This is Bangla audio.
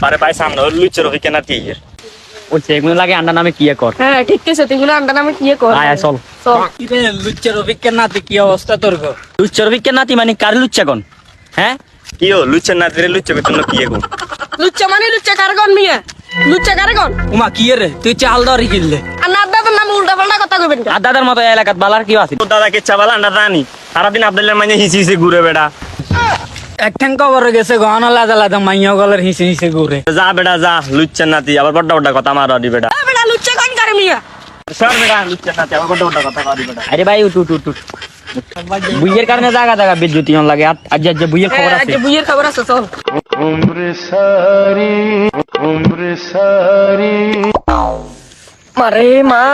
আরে ভাই সামনে লুচ্চা রফিক না কি ওই সেগুলো লাগে আন্ডা নামে কি কর। হ্যাঁ ঠিক আছে, তুই আন্ডা নামে কি কর। আয় চল। কিরে লুচ্চা রফিকের নাতি কি অবস্থা তোর গো? লুচ্চা রফিকের নাতি মানে কার লুচ্চা কোন? হ্যাঁ কি ও লুচ্চা না দিলে লুচ্চা করতে কি গো? লুচ্চা মানে লুচ্চা কারগন মিয়া, লুচ্চা কারগন। উমা কি রে তুই চাল ধরি কিনলে? আর না দাদার নাম উল্টা পাল্টা কথা কইবেন না। আর দাদার মতো এলাকাত বালার কি আছে? তোর দাদা কেচ্ছা বালা আন্ডা জানি সারাদিন আব্দুল্লাহ মানে হিসি হিসি ঘুরে বেড়া। এক ঠ্যাং কবর গেছে গহনা লাদা লাদা মাইয়া গলার হিসে হিসে ঘুরে। যা বেটা যা লুচ্চা নাতি আবার বড় বড় কথা মারি বেটা। এ বেটা লুচ্চা কোন করে মিয়া? সর বেটা লুচ্চা নাতি আবার বড় বড় কথা মারি বেটা। আরে ভাই উঠ উঠ উঠ উঠ। বুইয়ের কারণে জায়গা জায়গা বিদ্যুৎ ইন লাগে। আজ আজ বুইয়ের খবর আছে। আজকে বুইয়ের খবর আছে চল। মারে মা